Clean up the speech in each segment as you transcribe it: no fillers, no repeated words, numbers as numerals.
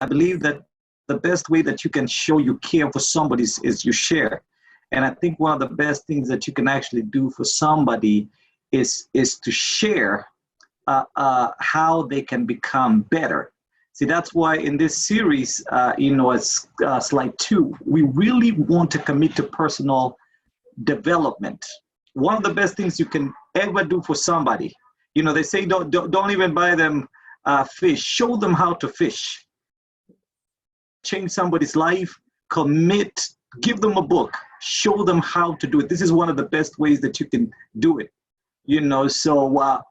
I believe that the best way that you can show you care for somebody is you share. And I think one of the best things that you can actually do for somebody is to share how they can become better. See, that's why in this series, as slide 2, we really want to commit to personal development. One of the best things you can ever do for somebody, they say don't even buy them fish. Show them how to fish. Change somebody's life, commit, give them a book, show them how to do it. This is one of the best ways that you can do it. So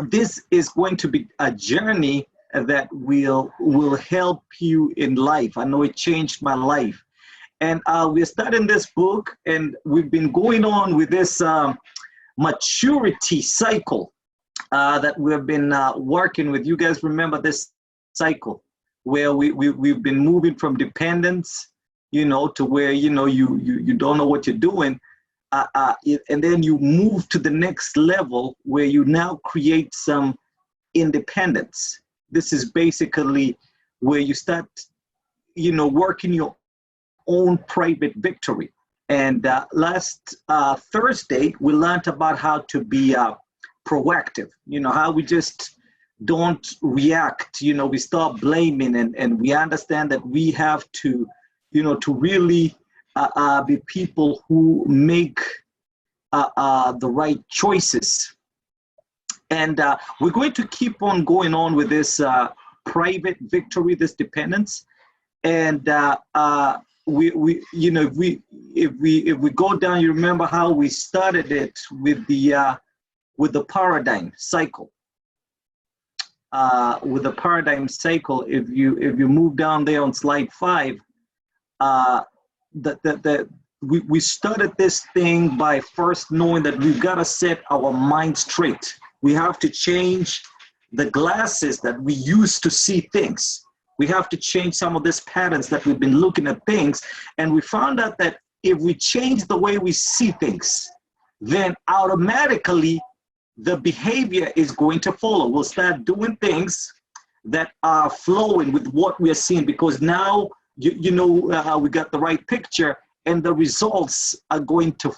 this is going to be a journey that will help you in life. I know it changed my life. And we're starting this book, and we've been going on with this maturity cycle that we've been working with. You guys remember this cycle where we've been moving from dependence, to where, you don't know what you're doing. And then you move to the next level where you now create some independence. This is basically where you start, working your own private victory. And last Thursday, we learned about how to be proactive, how we just don't react, we stop blaming, and we understand that we have to, to really be people who make the right choices. And we're going to keep on going on with this private victory, this dependence. And if we go down, you remember how we started it with the paradigm cycle. With the paradigm cycle, if you move down there on slide 5, we started this thing by first knowing that we've got to set our mind straight. We have to change the glasses that we use to see things. We have to change some of these patterns that we've been looking at things. And we found out that if we change the way we see things, then automatically the behavior is going to follow. We'll start doing things that are flowing with what we are seeing, because now we got the right picture, and the results are going to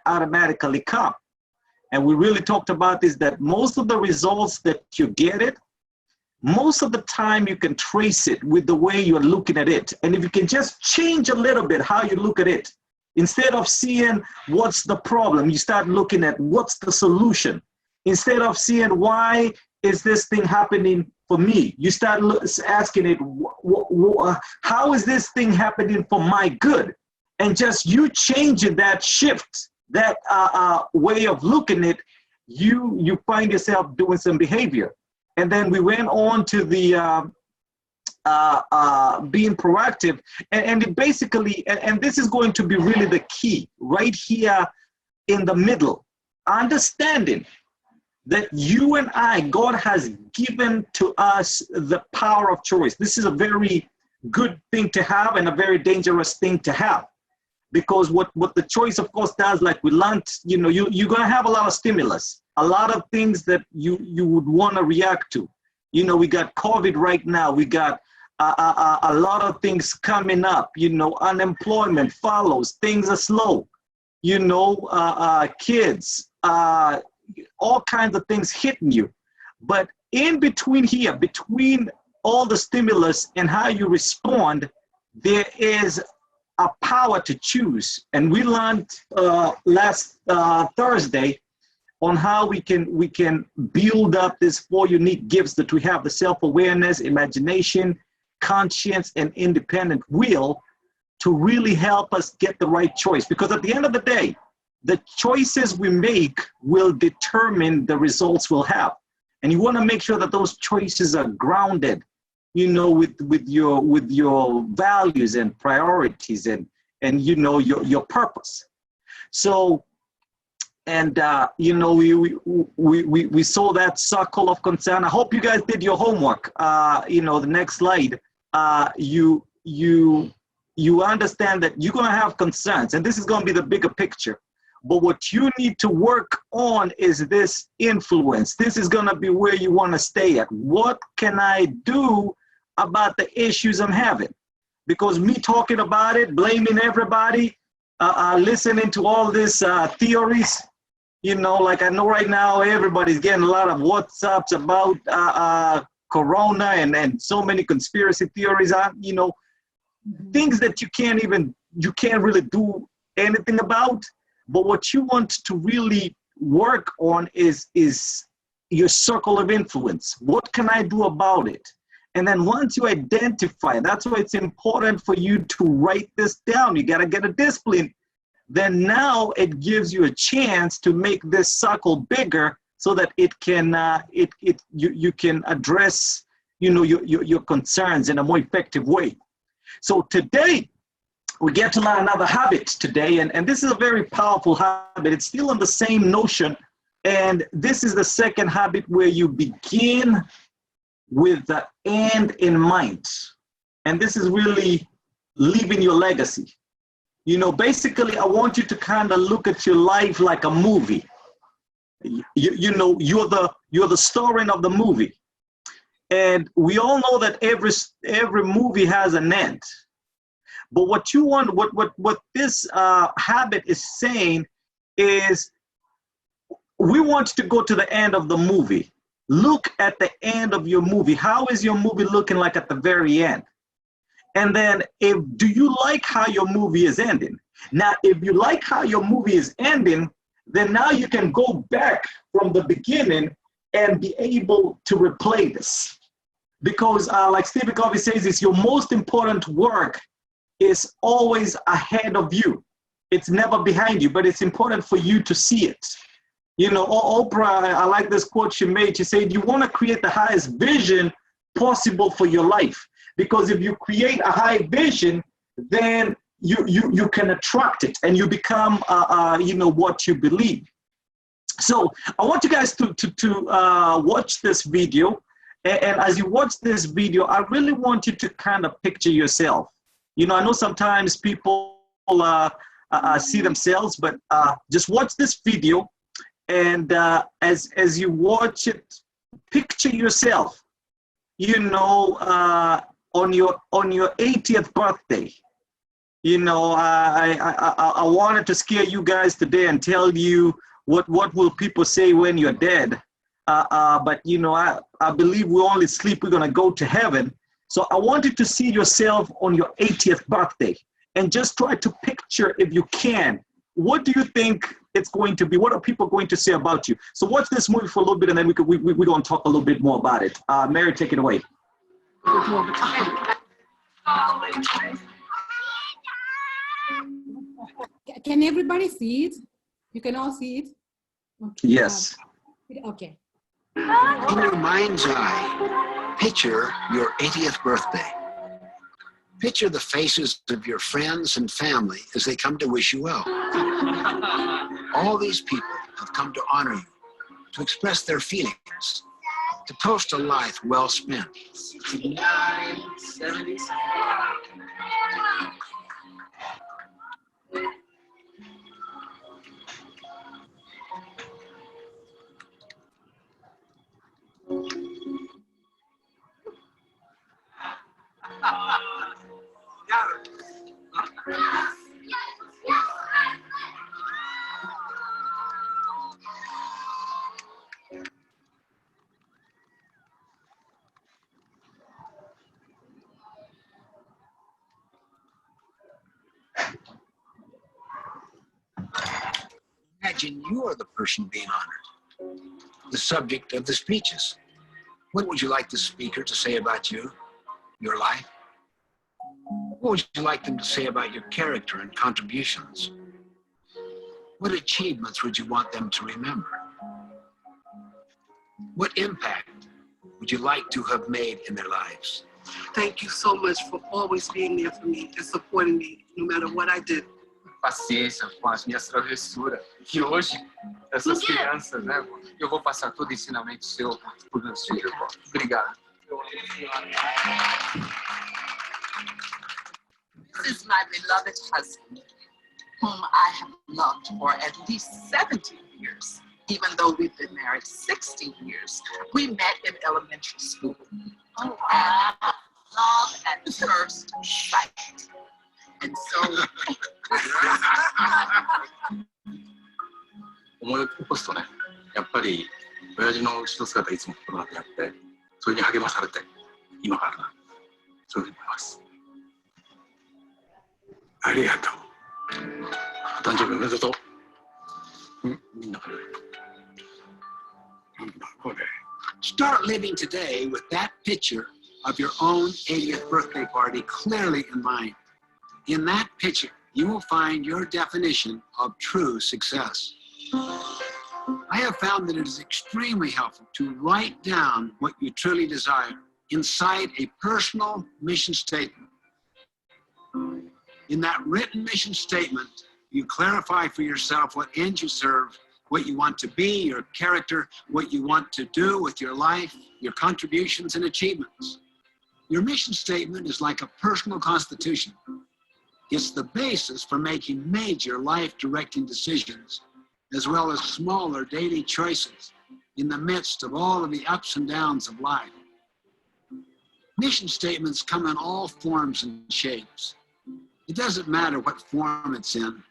automatically come. And we really talked about this, that most of the results that you get it, most of the time you can trace it with the way you're looking at it. And if you can just change a little bit how you look at it, instead of seeing what's the problem, you start looking at what's the solution. Instead of seeing why is this thing happening for me, you start asking it, how is this thing happening for my good? And just you changing that shift, that way of looking at it, you find yourself doing some behavior. And then we went on to the being proactive, and it basically, and this is going to be really the key right here in the middle, understanding that you and I, God has given to us the power of choice. This is a very good thing to have and a very dangerous thing to have. Because what the choice, of course, does, like we learned, you're going to have a lot of stimulus, a lot of things that you would want to react to. We got COVID right now. We got a lot of things coming up. Unemployment follows. Things are slow. Kids, all kinds of things hitting you. But in between here, between all the stimulus and how you respond, there is a power to choose. And we learned last Thursday on how we can build up these 4 unique gifts that we have: the self-awareness, imagination, conscience, and independent will, to really help us get the right choice. Because at the end of the day, the choices we make will determine the results we'll have. And you want to make sure that those choices are grounded, with your values and priorities and your purpose. So, and we saw that circle of concern. I hope you guys did your homework. The next slide, you understand that you're going to have concerns, and this is going to be the bigger picture. But what you need to work on is this influence. This is going to be where you want to stay at. What can I do about the issues I'm having. Because me talking about it, blaming everybody, listening to all these theories, you know, like I know right now everybody's getting a lot of WhatsApps about Corona and so many conspiracy theories, you know, things that you can't really do anything about. But what you want to really work on is your circle of influence. What can I do about it? And then once you identify, that's why it's important for you to write this down. You got to get a discipline. Then now it gives you a chance to make this circle bigger so that it can you can address, you know, your concerns in a more effective way. So today we get to learn another habit today, and this is a very powerful habit. It's still on the same notion, and this is the second habit where you begin with the end in mind. And this is really leaving your legacy. You know, basically, I want you to kind of look at your life like a movie. You know, you're the star of the movie. And we all know that every movie has an end. But what you want, what this habit is saying is, we want to go to the end of the movie. Look at the end of your movie. How is your movie looking like at the very end? And then do you like how your movie is ending? Now, if you like how your movie is ending, then now you can go back from the beginning and be able to replay this. Because like Stephen Covey says, it's your most important work is always ahead of you. It's never behind you, but it's important for you to see it. You know, Oprah, I like this quote she made. She said, you want to create the highest vision possible for your life. Because if you create a high vision, then you can attract it and you become, you know, what you believe. So I want you guys to watch this video. And as you watch this video, I really want you to kind of picture yourself. You know, I know sometimes people see themselves, but just watch this video. And as you watch it, picture yourself, you know, on your 80th birthday. You know, I wanted to scare you guys today and tell you what will people say when you're dead. But, you know, I believe we only sleep, we're going to go to heaven. So I want you to see yourself on your 80th birthday and just try to picture, if you can, what do you think it's going to be? What are people going to say about you? So watch this movie for a little bit, and then we're going to talk a little bit more about it. Mary, take it away. Can everybody see it? You can all see it? Okay. Yes. Okay. In your mind's eye, picture your 80th birthday. Picture the faces of your friends and family as they come to wish you well. All these people have come to honor you, to express their feelings, to toast a life well spent. 69, 70s. Imagine you are the person being honored, the subject of the speeches. What would you like the speaker to say about you, your life? What would you like them to say about your character and contributions? What achievements would you want them to remember? What impact would you like to have made in their lives? Thank you so much for always being there for me and supporting me no matter what I did. Paciência com as minhas travessuras. Que hoje, essas crianças, né, eu vou passar todo ensinamento seu para os meus filhos. Obrigado. This is my beloved husband, whom I have loved for at least 17 years. Even though we've been married 16 years, we met in elementary school. And love at first sight. And so 思い起こすとね、やっぱり親父の後ろ姿いつも心の中にあって、それに励まされて今があるな、そういうふうに思います。ありがとう。お誕生日おめでとう。みんなから。これ。Start living today with that picture of your own 80th birthday party clearly in mind. In that picture, you will find your definition of true success. I have found that it is extremely helpful to write down what you truly desire inside a personal mission statement. In that written mission statement, you clarify for yourself what ends you serve, what you want to be, your character, what you want to do with your life, your contributions and achievements. Your mission statement is like a personal constitution. It's the basis for making major life-directing decisions, as well as smaller daily choices in the midst of all of the ups and downs of life. Mission statements come in all forms and shapes. It doesn't matter what form it's in,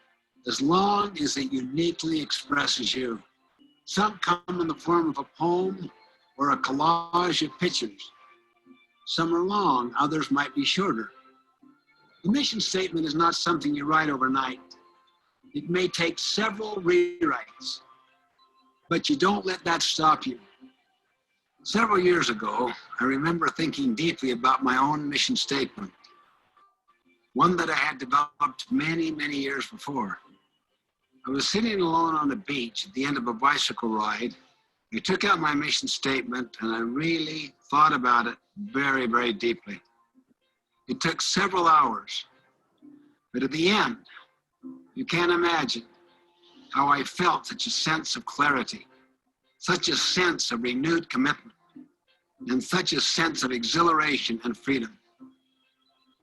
as long as it uniquely expresses you. Some come in the form of a poem or a collage of pictures. Some are long, others might be shorter. The mission statement is not something you write overnight. It may take several rewrites, but you don't let that stop you. Several years ago, I remember thinking deeply about my own mission statement, one that I had developed many, many years before. I was sitting alone on the beach at the end of a bicycle ride. I took out my mission statement and I really thought about it very, very deeply. It took several hours, but at the end, you can't imagine how I felt such a sense of clarity, such a sense of renewed commitment, and such a sense of exhilaration and freedom.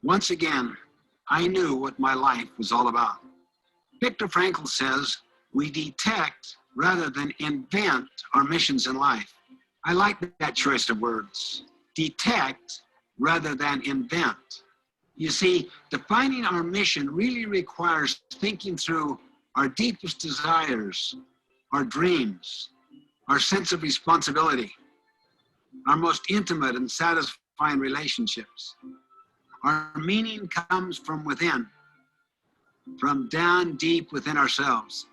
Once again, I knew what my life was all about. Viktor Frankl says, we detect rather than invent our missions in life. I like that choice of words. Detect rather than invent. You see, defining our mission really requires thinking through our deepest desires, our dreams, our sense of responsibility, our most intimate and satisfying relationships. Our meaning comes from within, from down deep within ourselves.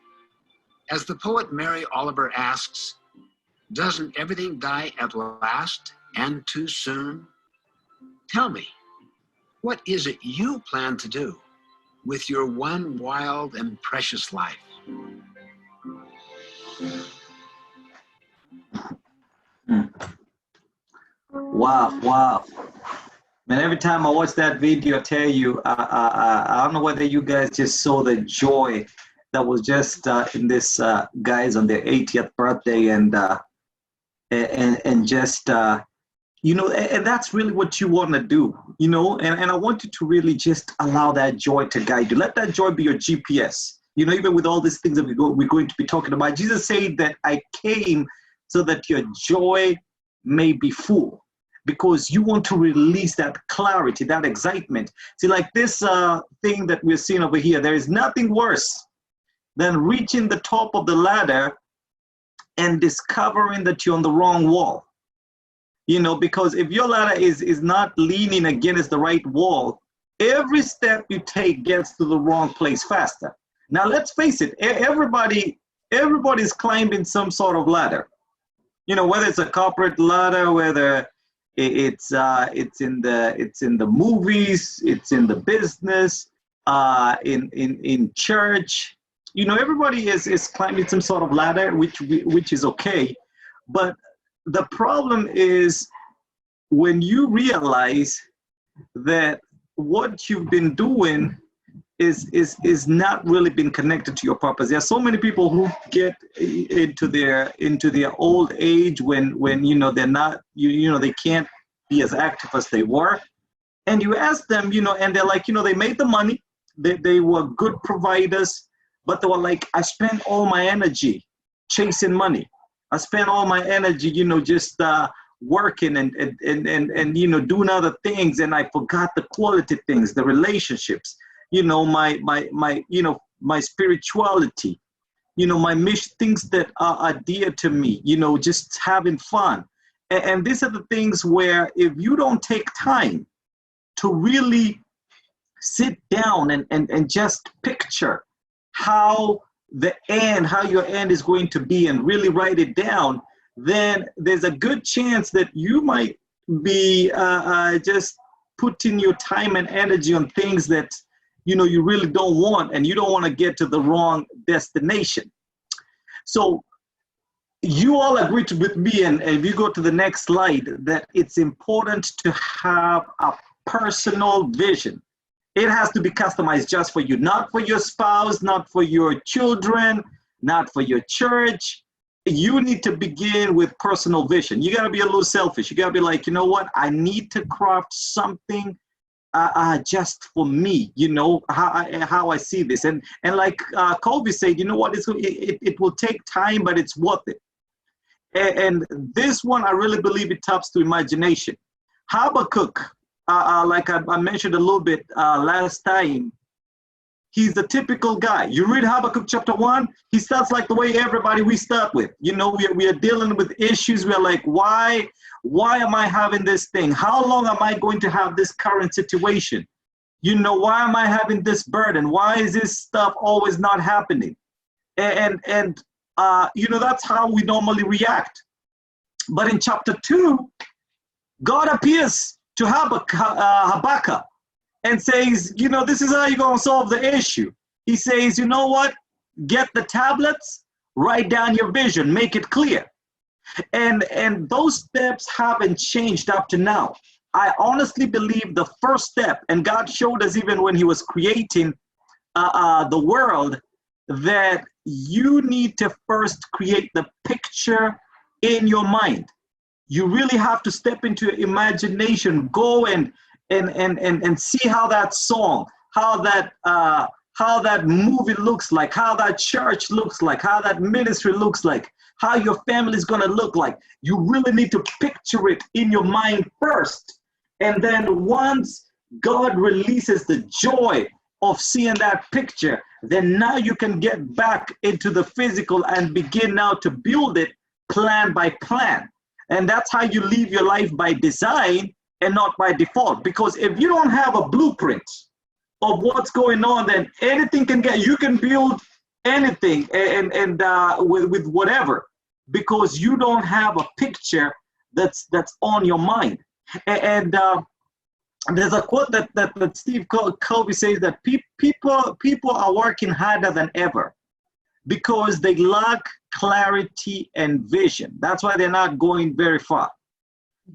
As the poet Mary Oliver asks, doesn't everything die at last and too soon? Tell me, what is it you plan to do with your one wild and precious life? Wow, wow. Man, every time I watch that video, I tell you, I don't know whether you guys just saw the joy that was just in this guys on their 80th birthday, and just you know, and that's really what you want to do, you know, and I want you to really just allow that joy to guide you. Let that joy be your GPS. You know, even with all these things that we're going to be talking about, Jesus said that I came so that your joy may be full, because you want to release that clarity, that excitement. See, like this thing that we're seeing over here, there is nothing worse than reaching the top of the ladder and discovering that you're on the wrong wall. You know, because if your ladder is not leaning against the right wall, every step you take gets to the wrong place faster. Now, let's face it, everybody's climbing some sort of ladder. You know, whether it's a corporate ladder, whether it's in the movies, it's in the business, in church. You know, everybody is climbing some sort of ladder, which is okay. But the problem is when you realize that what you've been doing is not really been connected to your purpose. There are so many people who get into their old age when you know they're not, you know, they can't be as active as they were, and you ask them, you know, and they're like, you know, they made the money, they were good providers, but they were like, I spent all my energy chasing money. I spent all my energy, you know, just working and you know, doing other things, and I forgot the quality things, the relationships, you know, my you know, my spirituality, you know, my mission, things that are dear to me, you know, just having fun. And these are the things where if you don't take time to really sit down and just picture how your end is going to be and really write it down, then there's a good chance that you might be just putting your time and energy on things that, you know, you really don't want, and you don't want to get to the wrong destination. So you all agree with me, and if you go to the next slide, that it's important to have a personal vision. It has to be customized just for you, not for your spouse, not for your children, not for your church. You need to begin with personal vision. You got to be a little selfish. You got to be like, you know what? I need to craft something just for me, you know, how I see this. And like Colby said, you know what? It will take time, but it's worth it. And this one, I really believe it taps to imagination. Habakkuk, like I mentioned a little bit last time, he's the typical guy. You read Habakkuk chapter 1, he starts like the way everybody we start with. You know, we are dealing with issues. We're like, why am I having this thing? How long am I going to have this current situation? You know, why am I having this burden? Why is this stuff always not happening? And you know, that's how we normally react. But in chapter 2, God appears to Habakkuk and says, you know, this is how you're going to solve the issue. He says, you know what? Get the tablets, write down your vision, make it clear. And those steps haven't changed up to now. I honestly believe the first step, and God showed us even when he was creating the world, that you need to first create the picture in your mind. You really have to step into your imagination, go and see how that song, how that movie looks like, how that church looks like, how that ministry looks like, how your family is going to look like. You really need to picture it in your mind first. And then once God releases the joy of seeing that picture, then now you can get back into the physical and begin now to build it plan by plan. And that's how you live your life by design and not by default. Because if you don't have a blueprint of what's going on, then anything you can build anything and with whatever, because you don't have a picture that's on your mind. And there's a quote that Steve Covey says that people are working harder than ever because they lack clarity and vision. That's why they're not going very far.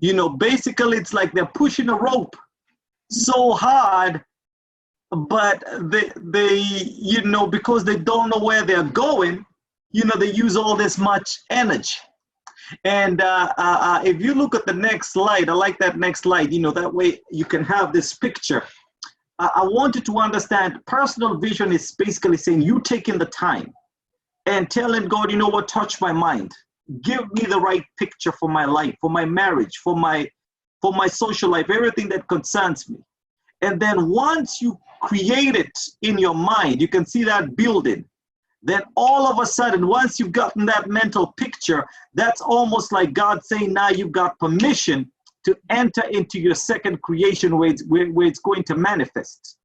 You know, basically it's like they're pushing a rope so hard, but they you know, because they don't know where they're going, you know, they use all this much energy. And if you look at the next slide, I like that next slide, you know, that way you can have this picture. I want you to understand personal vision is basically saying you taking the time and telling God, you know what, touch my mind. Give me the right picture for my life, for my marriage, for my social life, everything that concerns me. And then once you create it in your mind, you can see that building. Then all of a sudden, once you've gotten that mental picture, that's almost like God saying, now you've got permission to enter into your second creation where it's going to manifest.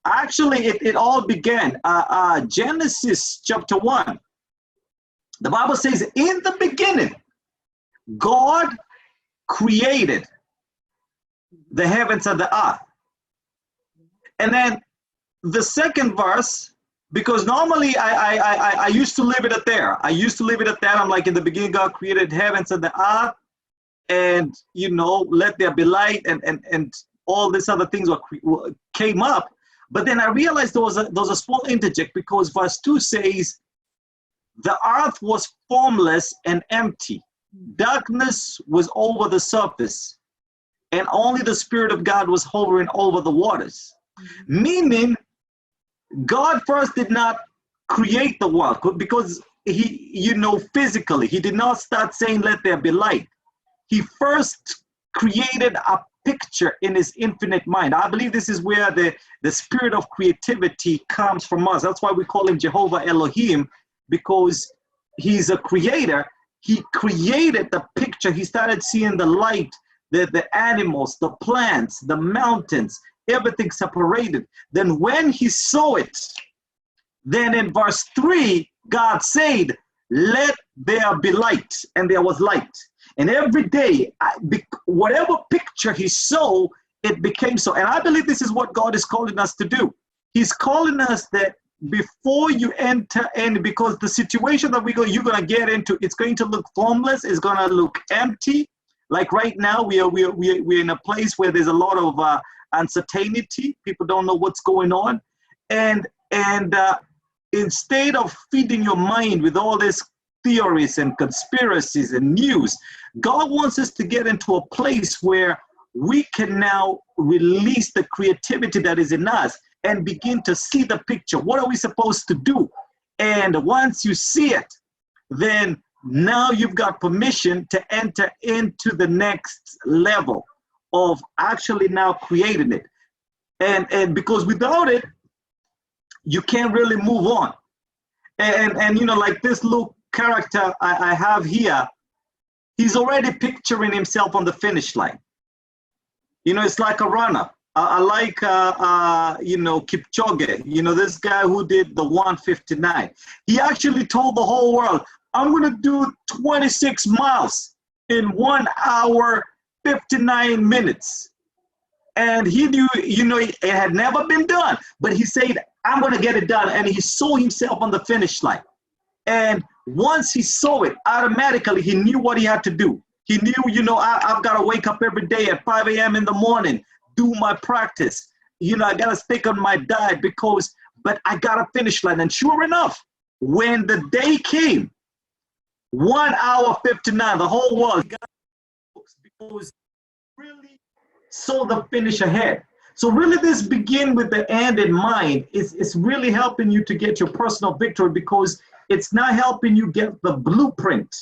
Actually, it all began, Genesis chapter 1. The Bible says, in the beginning, God created the heavens and the earth. And then the second verse, because normally I used to leave it at there. I used to leave it at that. I'm like, in the beginning, God created heavens and the earth, and, you know, let there be light, and all these other things came up. But then I realized there was a small interject, because verse 2 says, the earth was formless and empty. Darkness was over the surface, and only the Spirit of God was hovering over the waters. Meaning, God first did not create the world, because he, you know, physically, he did not start saying, let there be light. he first created a picture in his infinite mind. I believe this is where the spirit of creativity comes from us. That's why we call him Jehovah Elohim, because he's a creator. He created the picture. He started seeing the light, the animals, the plants, the mountains, everything separated. Then when he saw it, then in verse 3, God said, let there be light, and there was light. And every day, whatever picture he saw, it became so. And I believe this is what God is calling us to do. He's calling us that before you enter in, because the situation that you're going to get into, it's going to look formless, it's going to look empty. Like right now, we're in a place where there's a lot of uncertainty. People don't know what's going on. And instead of feeding your mind with all these theories and conspiracies and news, God wants us to get into a place where we can now release the creativity that is in us and begin to see the picture. What are we supposed to do? And once you see it, then now you've got permission to enter into the next level of actually now creating it. And because without it, you can't really move on. And you know, like this little character I have here, he's already picturing himself on the finish line. You know, it's like a runner. I like, you know, Kipchoge, you know, this guy who did the 1:59. He actually told the whole world, I'm going to do 26 miles in 1 hour, 59 minutes. And he knew, you know, it had never been done, but he said, I'm going to get it done. And he saw himself on the finish line. And once he saw it, automatically he knew what he had to do. He knew, you know, I've got to wake up every day at 5 a.m. in the morning, do my practice. You know, I got to stick on my diet but I got a finish line. And sure enough, when the day came, 1 hour 59, the whole world got because really saw the finish ahead. So really this begin with the end in mind. It's really helping you to get your personal victory, because it's not helping you get the blueprint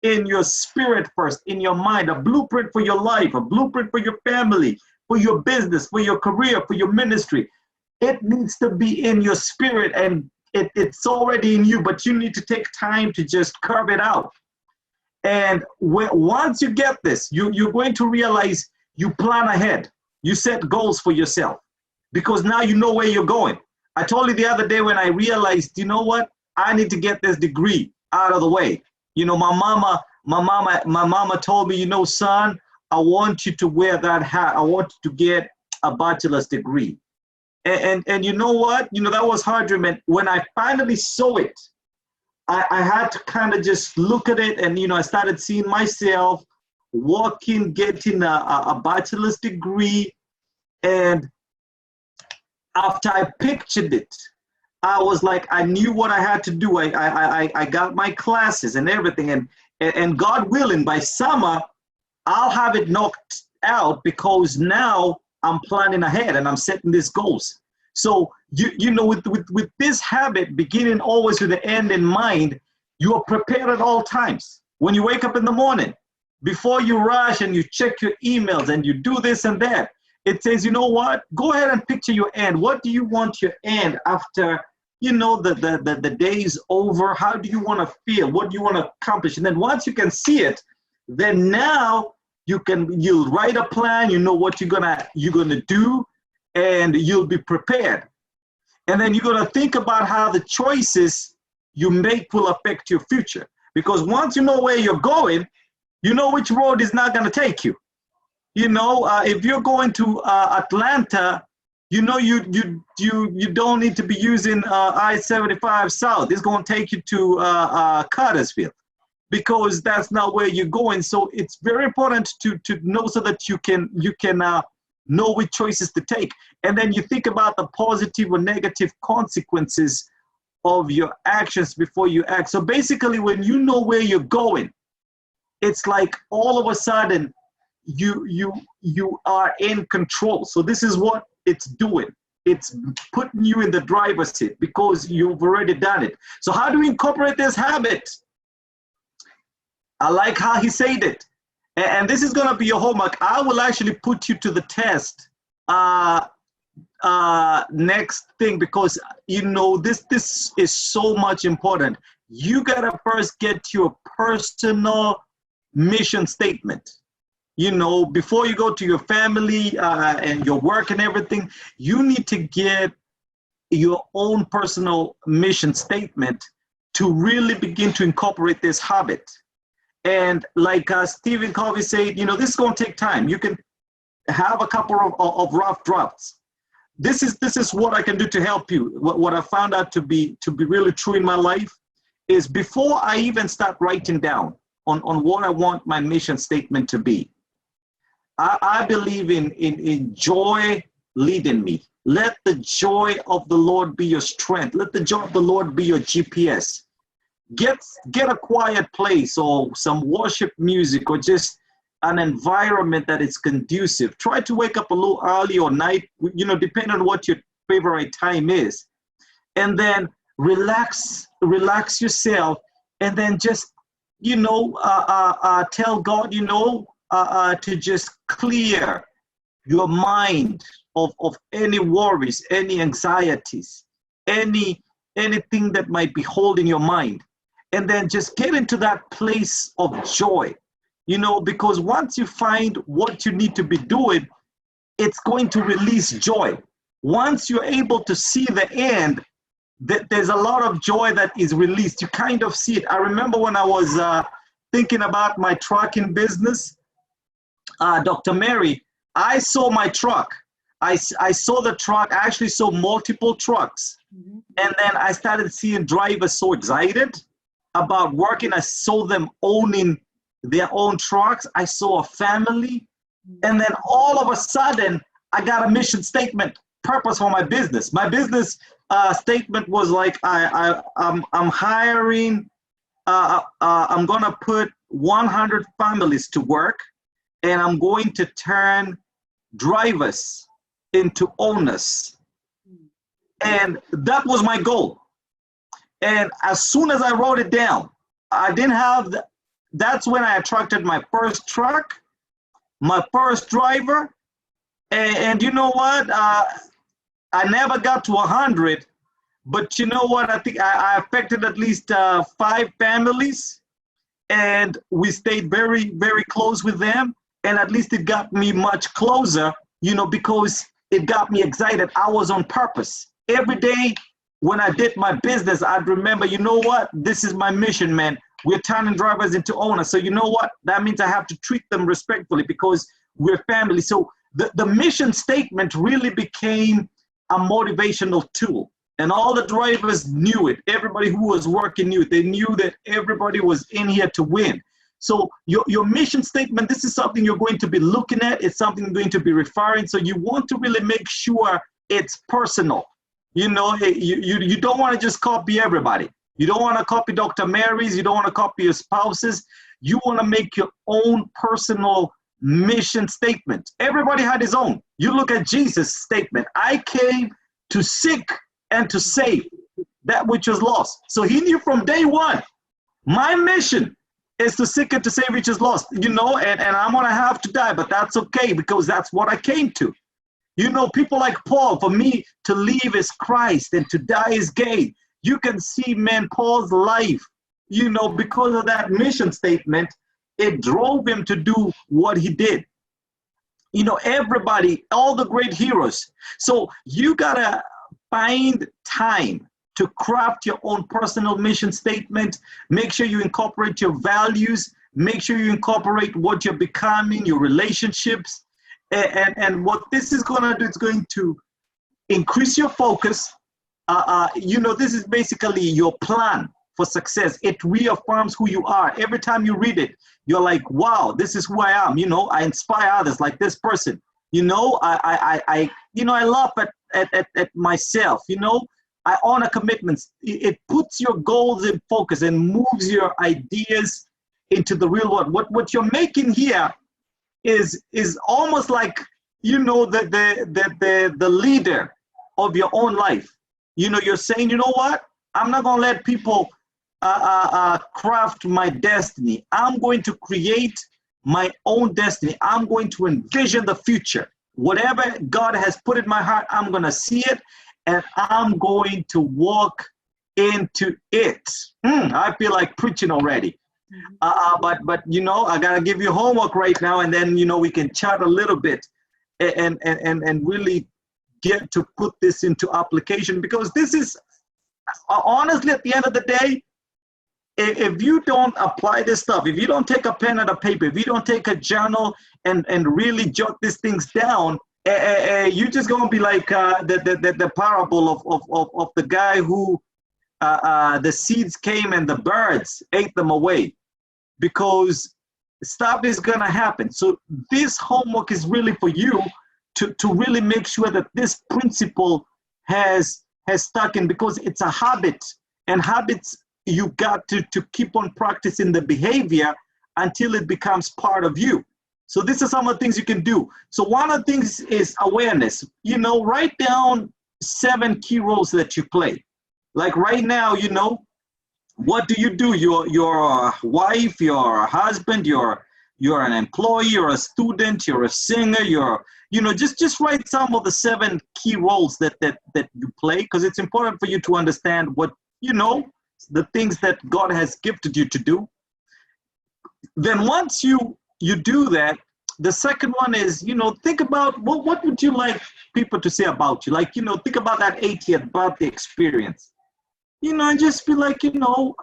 in your spirit first, in your mind, a blueprint for your life, a blueprint for your family, for your business, for your career, for your ministry. It needs to be in your spirit, and it's already in you, but you need to take time to just carve it out. And once you get this, you're going to realize you plan ahead. You set goals for yourself, because now you know where you're going. I told you the other day when I realized, you know what? I need to get this degree out of the way. You know, my mama told me, you know, son, I want you to wear that hat. I want you to get a bachelor's degree. And you know what? You know, that was hard, man. When I finally saw it, I had to kind of just look at it, and, you know, I started seeing myself working, getting a bachelor's degree. And after I pictured it, I was like, I knew what I had to do. I got my classes and everything. And God willing, by summer, I'll have it knocked out, because now I'm planning ahead and I'm setting these goals. So, you know, with this habit, beginning always with the end in mind, you are prepared at all times. When you wake up in the morning, before you rush and you check your emails and you do this and that, it says, you know what? Go ahead and picture your end. What do you want your end after, you know, the day is over? How do you want to feel? What do you want to accomplish? And then once you can see it, then now you'll write a plan. You know what you're gonna do, and you'll be prepared. And then you're gonna think about how the choices you make will affect your future. Because once you know where you're going, you know which road is not gonna take you. You know, if you're going to Atlanta, you know you don't need to be using I-75 South. It's going to take you to Cartersville, because that's not where you're going. So it's very important to know, so that you can know which choices to take. And then you think about the positive or negative consequences of your actions before you act. So basically, when you know where you're going, it's like all of a sudden you are in control. So this is what it's doing. It's putting you in the driver's seat, because you've already done it. So how do we incorporate this habit? I like how he said it. and this is going to be your homework. I will actually put you to the test next thing, because this is so much important. You got to first get your personal mission statement. Before you go to your family and your work and everything, you need to get your own personal mission statement to really begin to incorporate this habit. And like Stephen Covey said, this is going to take time. You can have a couple of rough drafts. This is what I can do to help you. What I found out to be really true in my life is, before I even start writing down on what I want my mission statement to be, I believe in joy leading me. Let the joy of the Lord be your strength. Let the joy of the Lord be your GPS. Get a quiet place or some worship music, or just an environment that is conducive. Try to wake up a little early or night, depending on what your favorite time is. And then relax yourself, and then just, tell God, to just clear your mind of any worries, any anxieties, anything that might be holding your mind. And then just get into that place of joy, because once you find what you need to be doing, it's going to release joy. Once you're able to see the end, there's a lot of joy that is released. You kind of see it. I remember when I was thinking about my trucking business, Dr. Mary, I saw my truck. I saw the truck. I actually saw multiple trucks. Mm-hmm. And then I started seeing drivers so excited about working. I saw them owning their own trucks. I saw a family. And then all of a sudden, I got a mission statement, purpose for my business. My business statement was like, I'm hiring, I'm going to put 100 families to work, and I'm going to turn drivers into owners. And that was my goal. And as soon as I wrote it down, I didn't have that's when I attracted my first truck, my first driver. And you know what? I never got to 100, but you know what? I think I affected at least 5 families, and we stayed very, very close with them. And at least it got me much closer, because it got me excited. I was on purpose. Every day when I did my business, I'd remember, you know what? This is my mission, man. We're turning drivers into owners. So you know what? That means I have to treat them respectfully because we're family. So the mission statement really became a motivational tool. And all the drivers knew it. Everybody who was working knew it. They knew that everybody was in here to win. So your mission statement, this is something you're going to be looking at. It's something you're going to be referring. So you want to really make sure it's personal. You don't want to just copy everybody. You don't want to copy Dr. Mary's. You don't want to copy your spouse's. You want to make your own personal mission statement. Everybody had his own. You look at Jesus' statement. I came to seek and to save that which was lost. So he knew from day one, my mission is to seek and to save which is lost, and I'm going to have to die, but that's okay because that's what I came to. People like Paul, for me to live is Christ and to die is gain. You can see, man, Paul's life, because of that mission statement, it drove him to do what he did. Everybody, all the great heroes. So you got to find time to craft your own personal mission statement. Make sure you incorporate your values. Make sure you incorporate what you're becoming, your relationships. And what this is going to do, it's going to increase your focus. This is basically your plan for success. It reaffirms who you are. Every time you read it, you're like, wow, this is who I am. I inspire others like this person. I laugh at myself. I honor commitments. It puts your goals in focus and moves your ideas into the real world. What you're making here is almost like, the leader of your own life. You're saying, you know what? I'm not going to let people craft my destiny. I'm going to create my own destiny. I'm going to envision the future. Whatever God has put in my heart, I'm going to see it, and I'm going to walk into it. I feel like preaching already. But you know, I gotta give you homework right now, and then, you know, we can chat a little bit and really get to put this into application, because this is honestly, at the end of the day, if you don't apply this stuff, if you don't take a pen and a paper, if you don't take a journal and really jot these things down, you're just gonna be like the parable of the guy who the seeds came and the birds ate them away, because stuff is gonna happen. So this homework is really for you to really make sure that this principle has stuck in, because it's a habit, and habits, you got to keep on practicing the behavior until it becomes part of you. So this is some of the things you can do. So one of the things is awareness. You know, write down 7 key roles that you play. Like right now, you know, what do? You're a wife, you're a husband, you're an employee, you're a student, you're a singer, you know, just write some of the 7 key roles that you play, because it's important for you to understand what, you know, the things that God has gifted you to do. Then once you do that, the second one is, you know, think about what would you like people to say about you? Like, you know, think about that 80th birthday experience. You know, and just be like, you know,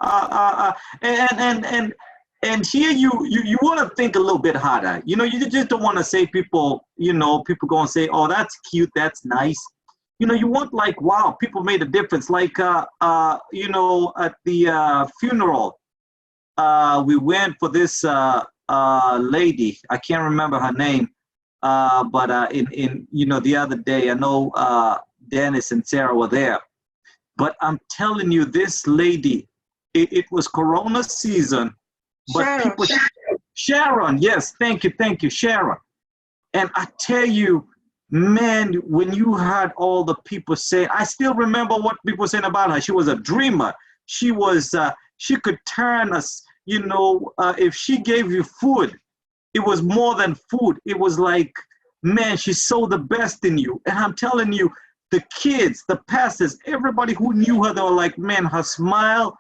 and here you want to think a little bit harder. You know, you just don't want to say people, you know, people go and say, oh, that's cute, that's nice. You know, you want like, wow, people made a difference. Like, you know, at the funeral, we went for this lady. I can't remember her name, but in you know, the other day, I know Dennis and Sarah were there. But I'm telling you, this lady, it was Corona season, but Sharon, yes, thank you, Sharon. And I tell you, man, when you heard all the people say, I still remember what people were saying about her. She was a dreamer. She was, she could turn us, you know, if she gave you food, it was more than food. It was like, man, she saw the best in you. And I'm telling you, the kids, the pastors, everybody who knew her, they were like, man, her smile,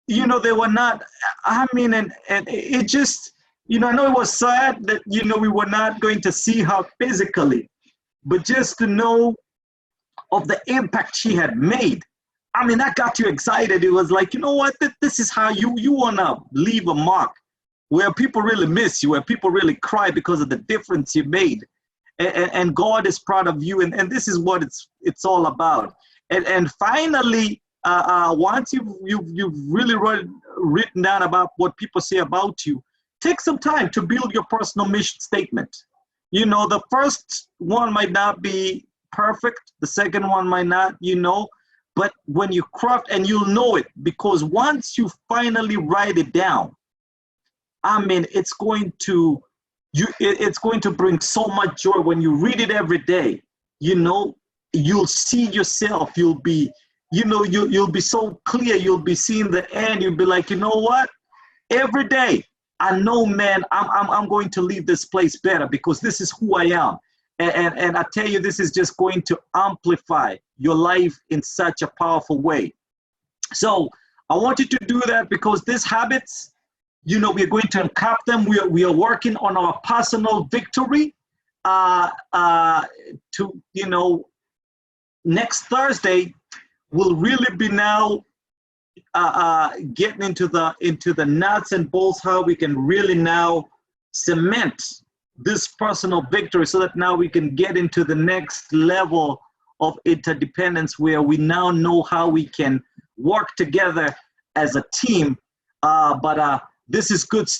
you know, they were not, I mean, and it just, you know, I know it was sad that, you know, we were not going to see her physically, but just to know of the impact she had made, I mean, that got you excited. It was like, you know what, this is how you want to leave a mark, where people really miss you, where people really cry because of the difference you made. And God is proud of you, and this is what it's all about. And finally, once you've really written down about what people say about you, take some time to build your personal mission statement. You know, the first one might not be perfect, the second one might not, you know, but when you craft, and you'll know it, because once you finally write it down, I mean, it's going to bring so much joy when you read it every day. You know, you'll see yourself, you'll be, you know, you'll be so clear, you'll be seeing the end, you'll be like, you know what, every day, I know, man, I'm going to leave this place better, because this is who I am. And I tell you, this is just going to amplify your life in such a powerful way. So I want you to do that, because these habits, you know, we're going to uncap them. We are working on our personal victory to, you know, next Thursday, we'll really be now getting into the nuts and bolts, how we can really now cement this personal victory, so that now we can get into the next level of interdependence, where we now know how we can work together as a team. But this is good stuff.